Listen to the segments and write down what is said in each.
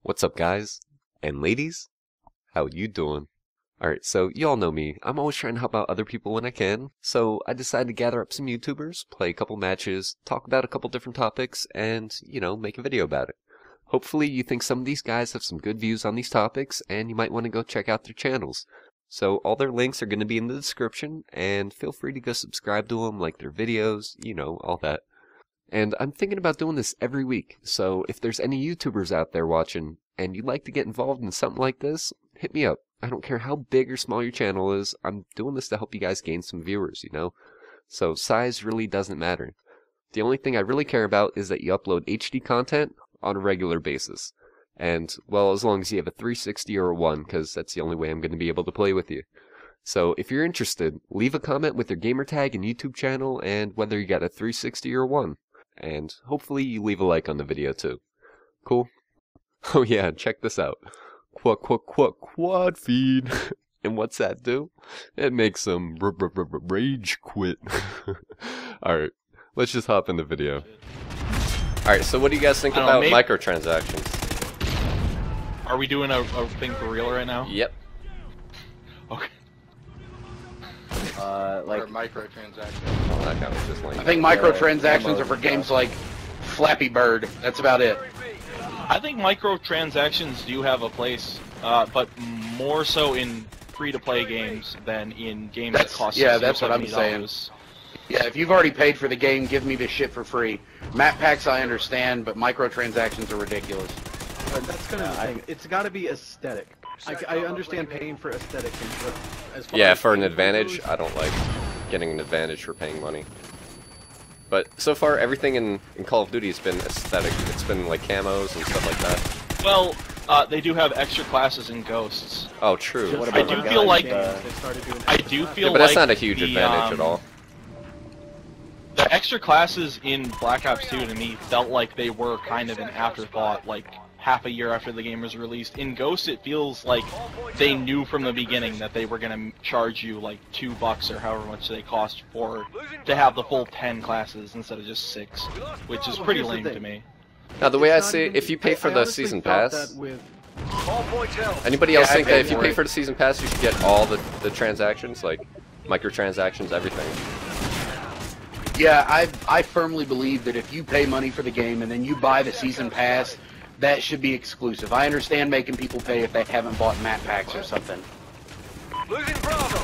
What's up, guys and ladies? How you doing? Alright, so you all know me. I'm always trying to help out other people when I can. So I decided to gather up some YouTubers, play a couple matches, talk about a couple different topics, and, make a video about it. Hopefully you think some of these guys have some good views on these topics, and you might want to go check out their channels. So all their links are going to be in the description, and feel free to go subscribe to them, like their videos, all that. And I'm thinking about doing this every week, so if there's any YouTubers out there watching, and you'd like to get involved in something like this, hit me up. I don't care how big or small your channel is, I'm doing this to help you guys gain some viewers, So size really doesn't matter. The only thing I really care about is that you upload HD content on a regular basis. And, well, as long as you have a 360 or a 1, because that's the only way I'm going to be able to play with you. So if you're interested, leave a comment with your gamertag and YouTube channel, and whether you got a 360 or a 1. And hopefully you leave a like on the video too. Cool? Oh yeah, check this out. Quad feed. And what's that do? It makes them rage quit. Alright, let's just hop in the video. Alright, so what do you guys think about microtransactions? Are we doing a thing for real right now? Yep. Okay. Like microtransactions. Oh, that guy was just like, I think microtransactions are for games like Flappy Bird. That's about it. I think microtransactions do have a place, but more so in free-to-play games than in games that cost $60 yeah, that's what I'm saying. Yeah, if you've already paid for the game, give me the shit for free. Map packs I understand, but microtransactions are ridiculous. That's kind of the thing. It's got to be aesthetic. I understand paying for aesthetic things, but as far yeah, as for an advantage, I don't like getting an advantage for paying money. But so far, everything in Call of Duty has been aesthetic. It's been like camos and stuff like that. Well, they do have extra classes in Ghosts. Oh, true. I do feel like but that's not a huge advantage at all. The extra classes in Black Ops 2 to me felt like they were kind of an afterthought, like half a year after the game was released. In Ghost, it feels like they knew from the beginning that they were going to charge you like $2 or however much they cost to have the full 10 classes instead of just 6, which is pretty lame to me. Now, the way I see it, if you pay for the season pass, anybody else think that if you pay for the season pass, you should get all the transactions, like microtransactions, everything? Yeah, I firmly believe that if you pay money for the game and then you buy the season pass, that should be exclusive. I understand making people pay if they haven't bought map packs or something. Losing Bravo.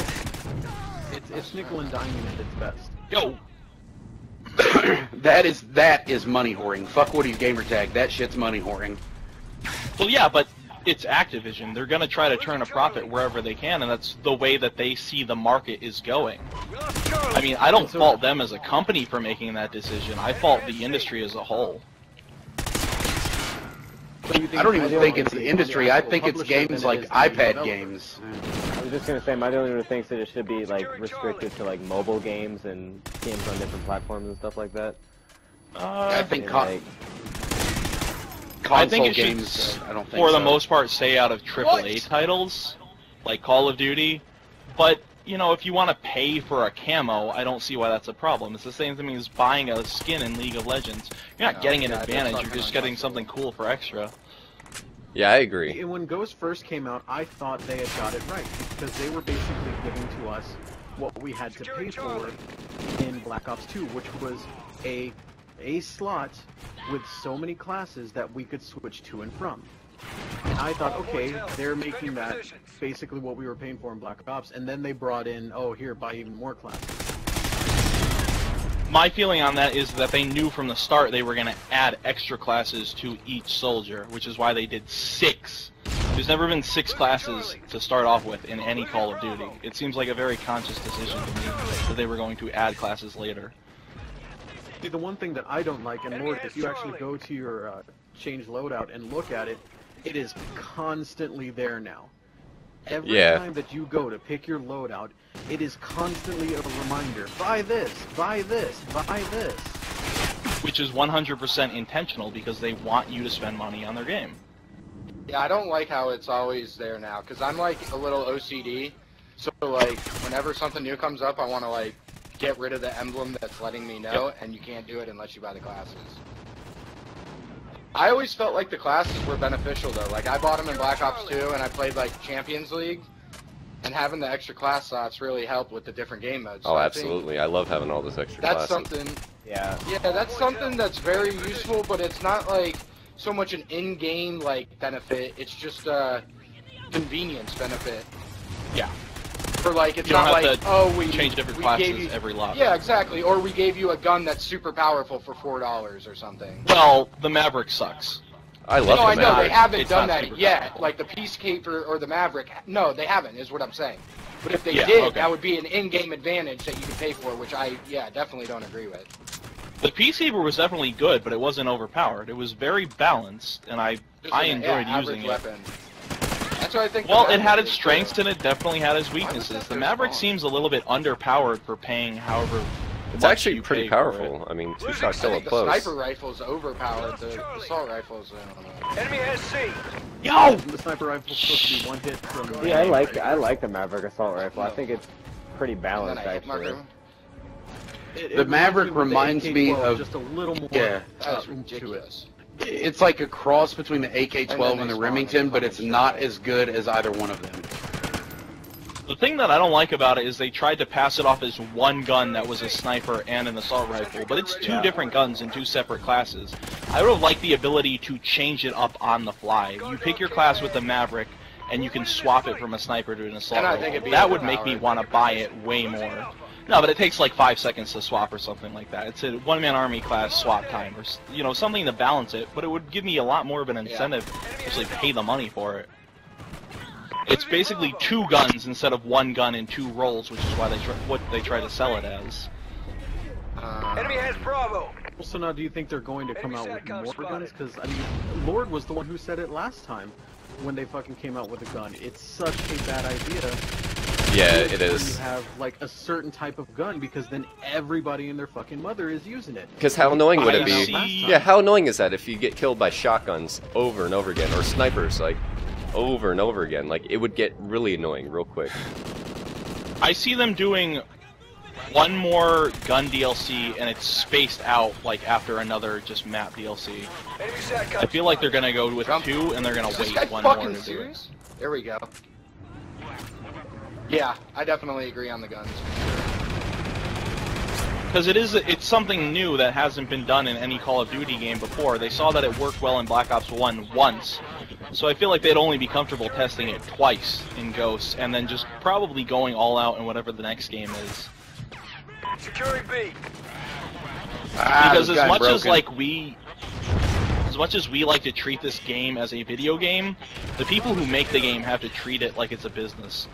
It's nickel and diming at its best. Yo. that is money whoring. Fuck Woody's gamertag. That shit's money whoring. Well, yeah, but it's Activision. They're gonna try to turn a profit wherever they can, and that's the way that they see the market is going. I mean, I don't fault them as a company for making that decision. I fault the industry as a whole. I don't even think it's the industry. I think it's games like iPad games. I was just gonna say, my only one thinks that it should be like restricted to like mobile games and games on different platforms and stuff like that. I think I think it games, should, I don't think for the so. most part, stay out of AAA titles like Call of Duty. But if you want to pay for a camo, I don't see why that's a problem. It's the same thing as buying a skin in League of Legends. You're not getting an advantage, you're just getting something cool for extra. Yeah, I agree. When Ghost first came out, I thought they had got it right, because they were basically giving to us what we had to pay for in Black Ops 2, which was a slot with so many classes that we could switch to and from. And I thought, okay, they're making that basically what we were paying for in Black Ops, and then they brought in, oh, here, buy even more classes. My feeling on that is that they knew from the start they were going to add extra classes to each soldier, which is why they did 6. There's never been 6 classes to start off with in any Call of Duty. It seems like a very conscious decision to me that they were going to add classes later. See, the one thing that I don't like, and Lord, if you actually go to your change loadout and look at it, it is constantly there now. Every time that you go to pick your loadout, it is constantly a reminder, buy this, buy this, buy this. Which is 100% intentional because they want you to spend money on their game. Yeah, I don't like how it's always there now, because I'm like a little OCD, so like whenever something new comes up, I want to like get rid of the emblem that's letting me know, and you can't do it unless you buy the classes. I always felt like the classes were beneficial though. Like I bought them in Black Ops 2 and I played like Champions League, and having the extra class slots really helped with the different game modes. So Oh, absolutely. I love having all this extra that's classes. something. Yeah. Yeah, that's something that's very useful, but it's not like so much an in-game like benefit. It's just a convenience benefit. Yeah. For like, it's You don't not have like, to oh, we change different we classes gave you, every lot. Yeah, exactly. Or we gave you a gun that's super powerful for $4 or something. Well, the Maverick sucks. I love No, the I know they Maverick. haven't It's done not that super yet. powerful. Like the Peacekeeper or the Maverick. No, they haven't. Is what I'm saying. But if they Yeah, did, okay. that would be an in-game advantage that you could pay for, which I definitely don't agree with. The Peacekeeper was definitely good, but it wasn't overpowered. It was very balanced, and I enjoyed using it. Weapon. That's what I think. Well, the it had Maverick its is strengths too. and it definitely had its weaknesses. that The they're Maverick small? seems a little bit underpowered for paying however It's much actually you pretty pay for it. powerful. I mean, two-shot I kill think up the close. sniper rifle's overpowered. The assault rifle's, I don't know. Enemy has C. Yo! The sniper rifle's supposed to be one hit from. Yeah, I like the Maverick assault rifle. I think it's pretty And balanced then I hit actually. marker. It The Maverick reminds reminds me AK-12 of- just a little more. Yeah. That's oomph to it. ridiculous. It's like a cross between the AK-12 and the Remington, but it's not as good as either one of them. The thing that I don't like about it is they tried to pass it off as one gun that was a sniper and an assault rifle, but it's two different guns in two separate classes. I would have liked the ability to change it up on the fly. You pick your class with the Maverick, and you can swap it from a sniper to an assault And I rifle. think it'd be That would make me overpowered. want to buy it way more. No, but it takes like 5 seconds to swap or something like that. It's a one-man army class swap time, or something to balance it. But it would give me a lot more of an incentive to actually pay the money for it. It's basically two guns instead of one gun in two rolls, which is why they try to sell it as. Enemy has Bravo. So now, do you think they're going to come out with more guns? Because I mean, Lord was the one who said it last time when they fucking came out with a gun. It's such a bad idea. Yeah, it when is. You have like a certain type of gun because then everybody and their fucking mother is using it. Because how annoying would it I be? see. Yeah, how annoying is that if you get killed by shotguns over and over again, or snipers, like, over and over again? Like, it would get really annoying real quick. I see them doing one more gun DLC, and it's spaced out like after another just map DLC. Enemy SATCOM. I feel like they're gonna go with Jump. two, and they're gonna Is this wait guy one more fucking to do it. serious? There we go. Yeah, I definitely agree on the guns. Because it's something new that hasn't been done in any Call of Duty game before. They saw that it worked well in Black Ops 1 once, so I feel like they'd only be comfortable testing it twice in Ghosts, and then just probably going all out in whatever the next game is. Securing B. Because this as guy much as broken. as much as we like to treat this game as a video game, the people who make the game have to treat it like it's a business.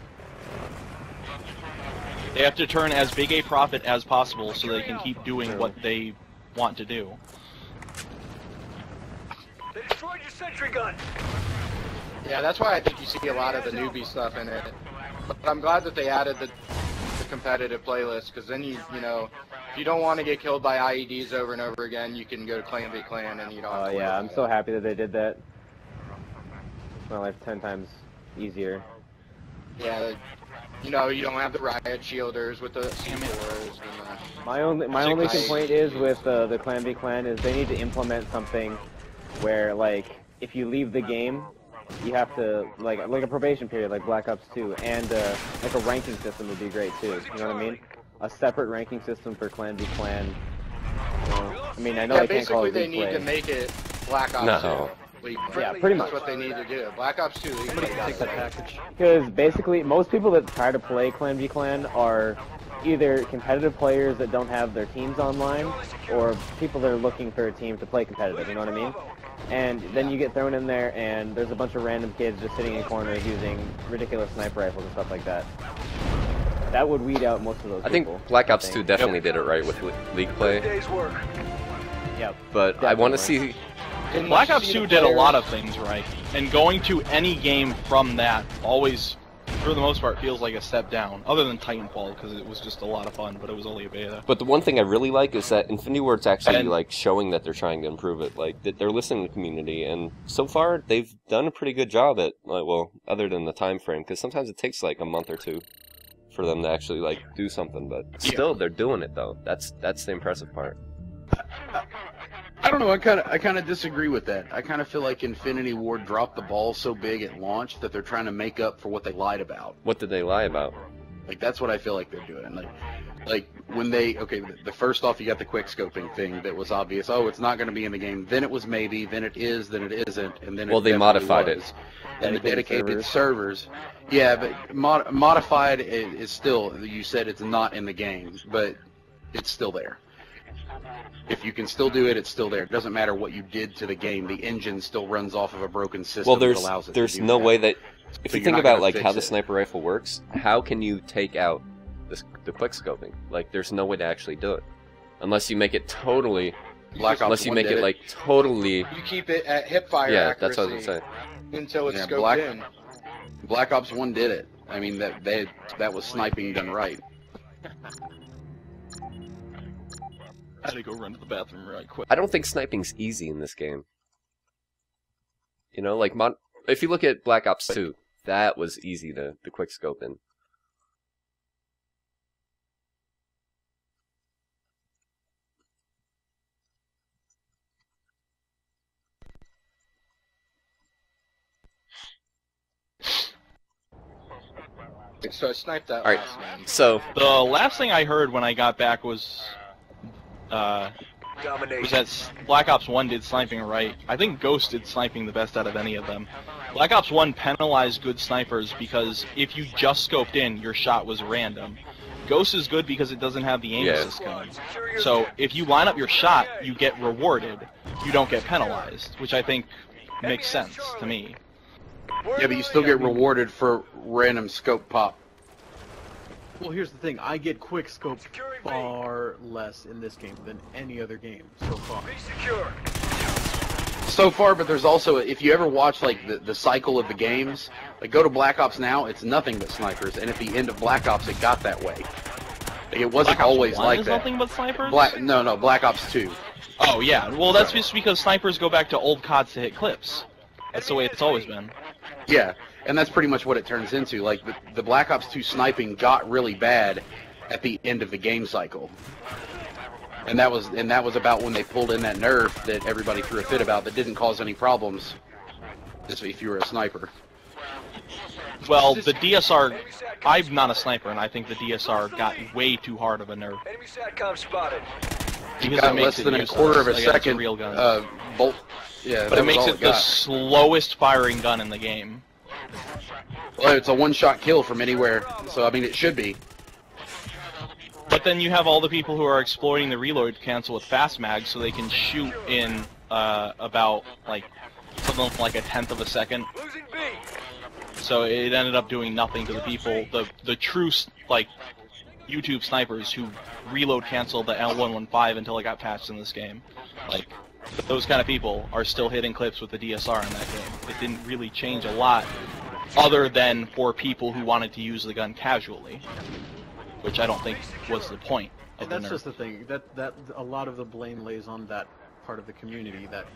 They have to turn as big a profit as possible so they can keep doing what they want to do. They destroyed your sentry gun. Yeah, that's why I think you see a lot of the newbie stuff in it. But I'm glad that they added the competitive playlist, because then you know, if you don't want to get killed by IEDs over and over again, you can go to Clan v Clan and you don't have Oh to worry yeah, about I'm so it. happy that they did that. Makes my life 10 times easier. Yeah, you know, you don't have the riot shielders with the C4s and the... My only complaint is with the Clan v Clan is they need to implement something where, like, if you leave the game, you have to, like a probation period like Black Ops 2, and like a ranking system would be great too, you know what I mean? A separate ranking system for Clan v Clan. I mean, I know Yeah, they can't call basically it they League need play. to make it Black Ops No. 2. League Yeah, play. pretty much. That's what they need to do. Black Ops 2 League Somebody play. can take that package. Because basically, most people that try to play Clan v Clan are either competitive players that don't have their teams online, or people that are looking for a team to play competitive, you know what I mean? And then you get thrown in there, and there's a bunch of random kids just sitting in corners using ridiculous sniper rifles and stuff like that. That would weed out most of those I think people. Black Ops I 2 think. definitely did it right with League play, Day's work. Yep. but I want to Definitely. see... Didn't Black you Ops see 2 the did a players- lot of things right, and going to any game from that always, for the most part, feels like a step down, other than Titanfall, because it was just a lot of fun, but it was only a beta. But the one thing I really like is that Infinity Ward's actually And- like showing that they're trying to improve it, like that they're listening to the community, and so far they've done a pretty good job at, like, well, other than the time frame, because sometimes it takes like a month or two for them to actually like do something, but still they're doing it though. That's the impressive part. I don't know. I kind of disagree with that. I kind of feel like Infinity Ward dropped the ball so big at launch that they're trying to make up for what they lied about. What did they lie about? Like that's what I feel like they're doing. Like when they the first off you got the quick scoping thing that was obvious. Oh, it's not going to be in the game. Then it was maybe. Then it is. Then it isn't. And then they modified it. And the dedicated servers. Yeah, but modified is still. You said it's not in the game, but it's still there. If you can still do it, it's still there. It doesn't matter what you did to the game. The engine still runs off of a broken system. Well, that allows it there's to do no that. way that if So you you're think not about gonna like fix how the it. sniper rifle works, how can you take out the quick scoping? Like, there's no way to actually do it unless you make it totally. Black Ops Unless you 1 make did it like totally. You keep it at hip fire Yeah, accuracy that's what I was saying. until it's Yeah, scoped in. Black Ops 1 did it. I mean that was sniping done right. I had to go run to the bathroom right quick. I don't think sniping's easy in this game. You know, like if you look at Black Ops 2, that was easy to quick scope in. So I sniped that Alright, last game. so The last thing I heard when I got back was Domination. that Black Ops 1 did sniping right. I think Ghost did sniping the best out of any of them. Black Ops 1 penalized good snipers because if you just scoped in, your shot was random. Ghost is good because it doesn't have the aim Yeah. assist gun. So if you line up your shot, you get rewarded. You don't get penalized, which I think makes sense to me. Yeah, but you still get rewarded for random scope pop. Well, here's the thing. I get quick scope far less in this game than any other game so far. Be secure. So far, but there's also, if you ever watch like the cycle of the games, like go to Black Ops now, it's nothing but snipers, and at the end of Black Ops, it got that way. Like, it wasn't Black Ops always 1 like is that. nothing but snipers? No, Black Ops 2. Oh yeah, well that's just because snipers go back to old CODs to hit clips. That's the way it's always been. Yeah, and that's pretty much what it turns into. Like the Black Ops 2 sniping got really bad at the end of the game cycle. And that was about when they pulled in that nerf that everybody threw a fit about that didn't cause any problems. Just if you were a sniper. Well, the DSR, I'm not a sniper, and I think the DSR got way too hard of a nerf. Enemy SATCOM spotted. Because Got it makes less it than a useless quarter of a against second real gun. bolt. Yeah, But that it was makes all it the got. slowest firing gun in the game. Well, it's a one-shot kill from anywhere, so I mean it should be. But then you have all the people who are exploiting the reload cancel with fast mag so they can shoot in about like something like a tenth of a second. Losing B. So it ended up doing nothing to the people, the true like YouTube snipers who reload canceled the L115 until it got patched in this game. Like those kind of people are still hitting clips with the DSR in that game. It didn't really change a lot, other than for people who wanted to use the gun casually, which I don't think was the point of the And that's nerf. just the thing. That a lot of the blame lays on that part of the community. That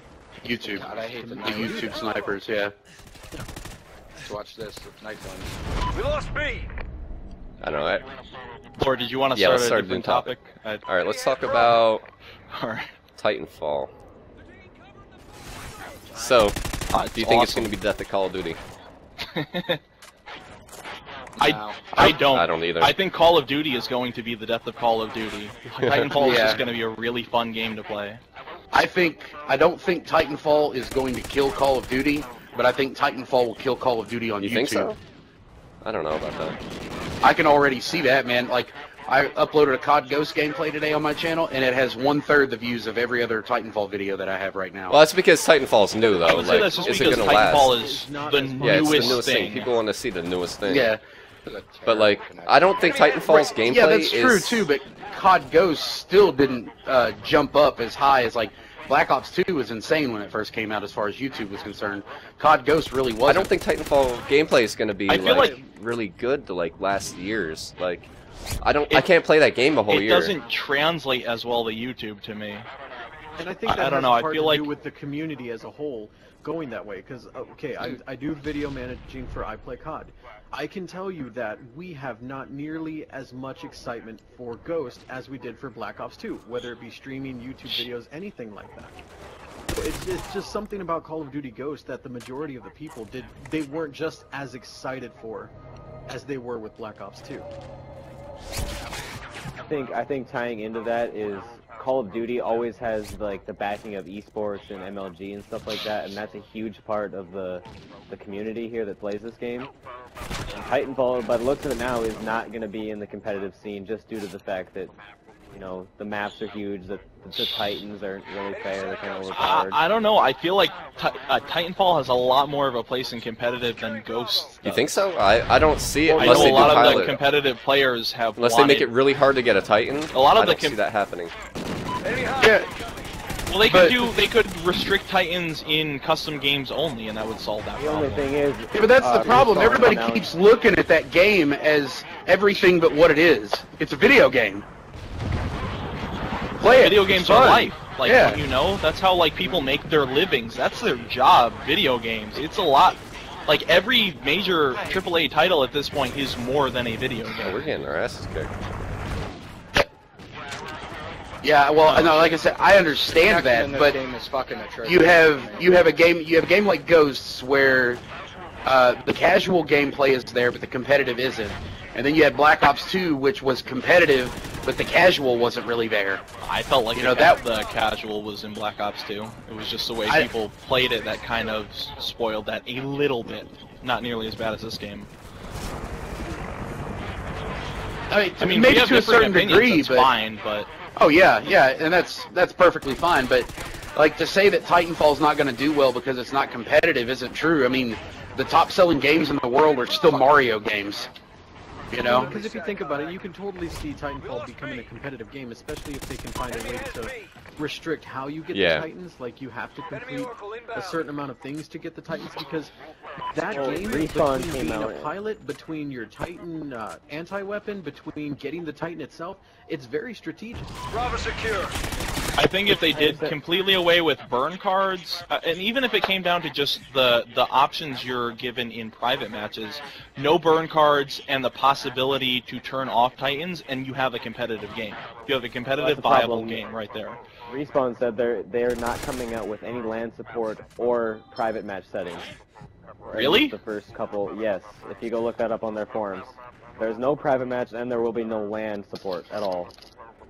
YouTube. God, I hate the The night. YouTube snipers, yeah. Let's watch this. It's nighttime. We lost B. I don't know. Or did you want to Yeah, start let's a start a different new topic. topic? All right, let's talk about Alright. Titanfall. So, do you think it's going to be death of Call of Duty? I don't. I don't either. I think Call of Duty is going to be the death of Call of Duty. Titanfall is Yeah. just going to be a really fun game to play. I don't think Titanfall is going to kill Call of Duty, but I think Titanfall will kill Call of Duty on You YouTube. think so? I don't know about that. I can already see that, man. Like, I uploaded a COD Ghost gameplay today on my channel, and it has 1/3 the views of every other Titanfall video that I have right now. Well, that's because Titanfall's new, I though. would say Like, that's just is it because going to last? Titanfall is It's not the as- Yeah, it's newest the newest thing. thing. People want to see the newest thing. Yeah. But, like, I don't think Titanfall's gameplay Yeah, that's is... true, too, but COD Ghost still didn't jump up as high as, like, Black Ops 2 was insane when it first came out as far as YouTube was concerned. COD Ghost really wasn't. I don't think Titanfall gameplay is going to be I feel like really good to like last years. Like, I can't play that game a whole It year. doesn't translate as well to YouTube to me. And I think I that don't has know, I a part feel to like- do with the community as a whole. going that way, because okay, I do video managing for I Play COD. I can tell you that we have not nearly as much excitement for Ghost as we did for Black Ops 2, whether it be streaming, YouTube videos, anything like that. It's just something about Call of Duty Ghost that the majority of the people they weren't just as excited for as they were with Black Ops 2. I think tying into that is Call of Duty always has like the backing of esports and MLG and stuff like that, and that's a huge part of the community here that plays this game. And Titanfall, by the looks of it now, is not going to be in the competitive scene just due to the fact that, you know, the maps are huge, the Titans aren't really fair, they're kind of overpowered. I don't know, I feel like Titanfall has a lot more of a place in competitive than Ghost does. You think so? I don't see it I unless know they a do lot of pilot. the competitive players have Unless wanted... they make it really hard to get a Titan, A lot of I the don't see that happening. Yeah. Well, they could restrict Titans in custom games only, and that would solve that The problem. only thing is... Yeah, but that's the problem. Respawn Everybody announced- keeps looking at that game as everything but what it is. It's a video game. Play it. Video It's games fun. are life. Like, Yeah. you know, that's how, like, people make their livings. That's their job, video games. It's a lot. Like, every major AAA title at this point is more than a video Oh, we're game. getting our asses kicked. Yeah, well, no, like I said, I understand Action in that, this but game is fucking atrocious. you have a game like Ghosts where the casual gameplay is there, but the competitive isn't. And then you had Black Ops 2, which was competitive, but the casual wasn't really there. I felt like You know, the casual was in Black Ops 2. It was just the way I- people played it that kind of spoiled that a little bit. Not nearly as bad as this game. I mean, we maybe have to a different certain opinions, degree, that's but fine, but... oh yeah, and that's perfectly fine. But like to say that Titanfall's not going to do well because it's not competitive isn't true. I mean, the top-selling games in the world are still Mario games. You know? Because if you think about it, you can totally see Titanfall becoming a competitive game, especially if they can find a way to restrict how you get Yeah. the Titans. Like, you have to complete a certain amount of things to get the Titans, because that Well, game, Respawn between came being a out- pilot, between your Titan anti-weapon, between getting the Titan itself, it's very strategic. Bravo secure. I think if they did completely away with burn cards, and even if it came down to just the options you're given in private matches, no burn cards and the possibility to turn off Titans, and you have a competitive game. You have a competitive, the viable problem. game right there. Respawn said they're not coming out with any LAN support or private match settings. Really? The first couple, yes. If you go look that up on their forums, there's no private match and there will be no LAN support at all.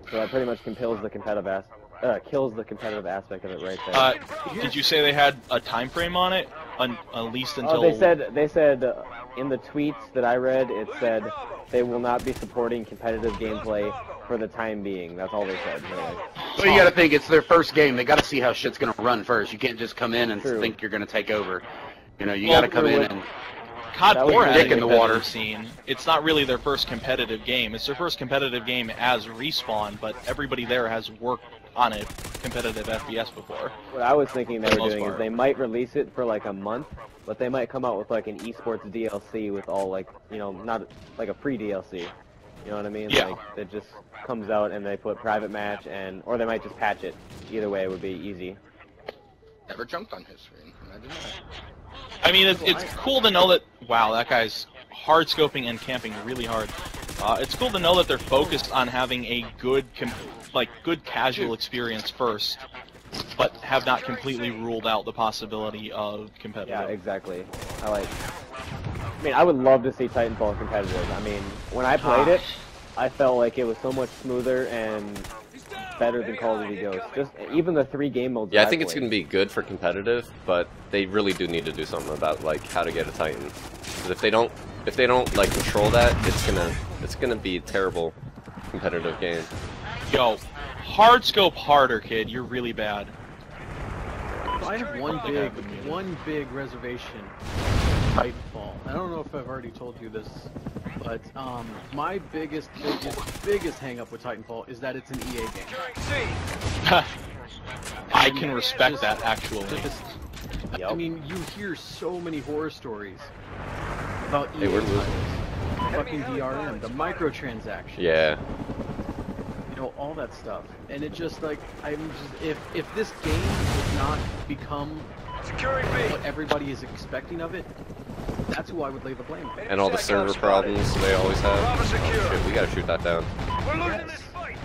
So that pretty much kills the competitive aspect of it right there. Did you say they had a time frame on it? At least until... Oh, they said in the tweets that I read, it said they will not be supporting competitive gameplay for the time being. That's all they said. Really. Well, you got to think it's their first game. They got to see how shit's going to run first. You can't just come in and True. think you're going to take over. You know, you got to come in and COD That was 4 the had a dick in the competitive water. scene. It's not really their first competitive game. It's their first competitive game as Respawn, but everybody there has worked on a competitive FPS before. What I was thinking they For the were most doing is part. they might release it for like a month, but they might come out with like an esports DLC with all like, you know, not like a free DLC. You know what I mean? Yeah. Like it just comes out and they put private match or they might just patch it. Either way, it would be easy. Never jumped on his screen. Imagine that. I mean, it's cool to know that... Wow, that guy's hard scoping and camping really hard. It's cool to know that they're focused on having a good casual experience first, but have not completely ruled out the possibility of competitive. Yeah, exactly. I mean, I would love to see Titanfall competitive. I mean, when I played it, I felt like it was so much smoother and better than Call of Duty Ghost. Just even the 3 game modes. Yeah, I that think it's played. going to be good for competitive, but they really do need to do something about like how to get a Titan. Because if they don't like control that, it's gonna be a terrible competitive game. Yo, hard scope harder, kid. You're really bad. So I have one big reservation. Titanfall. I don't know if I've already told you this, but my biggest hang up with Titanfall is that it's an EA game. I can respect that, actually. I mean, you hear so many horror stories about EA Hey, we're losing. titles. Fucking DRM, the microtransactions. Yeah. You know, all that stuff. And it just like, if this game does not become Securing B. what everybody is expecting of it, that's who I would lay the blame on. And all the server problems they always have. Bravo Oh, secure. shit, we gotta shoot that down. We're losing this fight.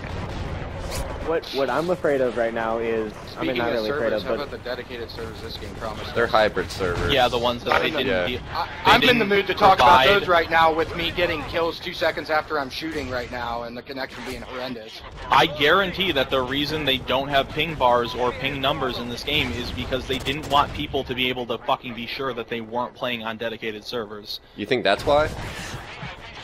What I'm afraid of right now is, I mean, Speaking not of really afraid servers, of, how but about the dedicated servers this game promised? They're hybrid servers. Yeah, the ones that they I'm in didn't. the- de- I'm they in the didn't mood to talk about provide- those right now with me getting kills 2 seconds after I'm shooting right now and the connection being horrendous. I guarantee that the reason they don't have ping bars or ping numbers in this game is because they didn't want people to be able to fucking be sure that they weren't playing on dedicated servers. You think that's why?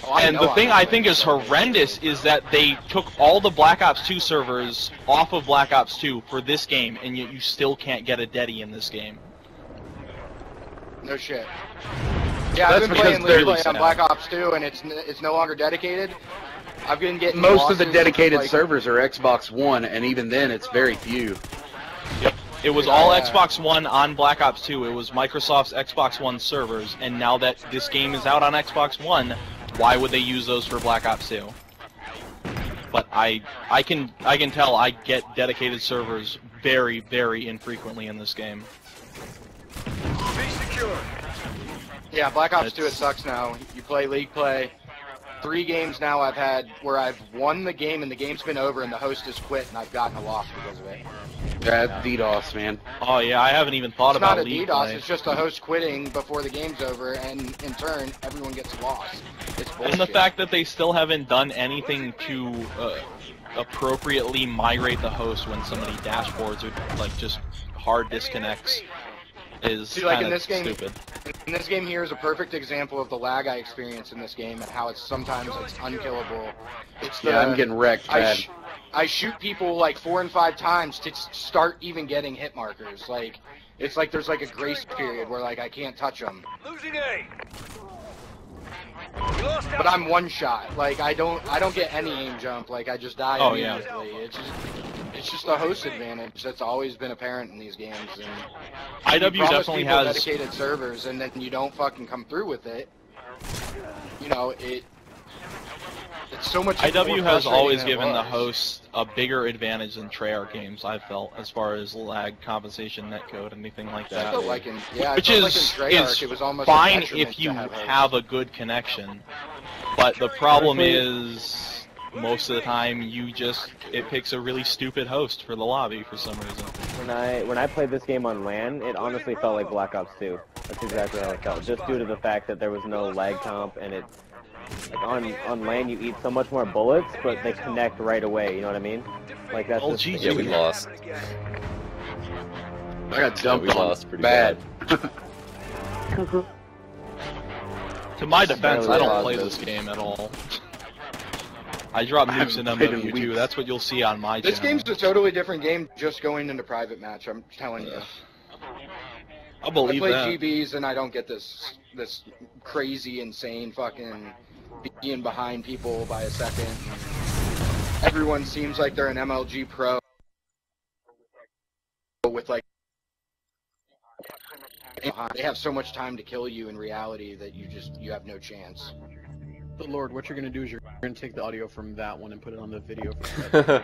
Oh, I And know the I'm thing not I think playing is servers. horrendous is that they took all the Black Ops 2 servers off of Black Ops 2 for this game, and yet you still can't get a dedi in this game. No shit. Yeah, That's I've been because playing they're League released on now. Black Ops 2 and it's no longer dedicated. I've been getting Most of the losses, dedicated like, servers are Xbox One, and even then, it's very few. Yep. It was all Xbox One on Black Ops 2. It was Microsoft's Xbox One servers, and now that this game is out on Xbox One, why would they use those for Black Ops 2? But I can tell I get dedicated servers very, very infrequently in this game. B secure. Yeah, Black Ops 2 it It's- sucks now. You play League play. 3 games now I've had where I've won the game and the game's been over and the host has quit and I've gotten a loss because of it. That's DDoS, man. Oh yeah, I haven't even thought It's about not a League DDoS, play. it's just the host quitting before the game's over and in turn everyone gets lost. It's bullshit. And the fact that they still haven't done anything to appropriately migrate the host when somebody dashboards or like just hard disconnects is See, like, in kind of this game- stupid. And this game here is a perfect example of the lag I experience in this game and how it's sometimes it's unkillable. It's the, Yeah, I'm getting wrecked bad. I shoot people like 4 and 5 times to start even getting hit markers. Like, it's like there's like a grace period where like I can't touch them. Losing A. We lost But I'm one shot. Like I don't get any aim jump. Like I just die Oh, yeah. immediately. It's just a host advantage that's always been apparent in these games. And IW you promise definitely people has. dedicated servers, and then you don't fucking come through with it. You know it's so much. more IW has frustrating always than it given the was. host a bigger advantage than Treyarch games, I've felt, as far as lag, compensation, netcode, anything like I that. felt like I Which felt is, like in Treyarch, it was almost a fine detriment if you to have hosts. have a good connection, but the problem is most of the time it picks a really stupid host for the lobby for some reason. when I played this game on LAN, it honestly felt like Black Ops 2. That's exactly how it felt, just due to the fact that there was no lag comp, and it, like on LAN you eat so much more bullets, but they connect right away, you know what I mean? Like that's Oh, just geez, Yeah, we lost. I got dumped we on lost pretty bad. To my defense, I don't Barely play lost this game at all. I drop I nukes in haven't played in MW2, weeks. that's what you'll see on my This channel. game's a totally different game just going into private match. I'm telling you. I I believe play that. GBs and I don't get this crazy, insane fucking being behind people by a second. Everyone seems like they're an MLG pro with like they have so much time to kill you in reality that you have no chance. But Lord, what you're gonna do is you're gonna take the audio from that one and put it on the video. bad.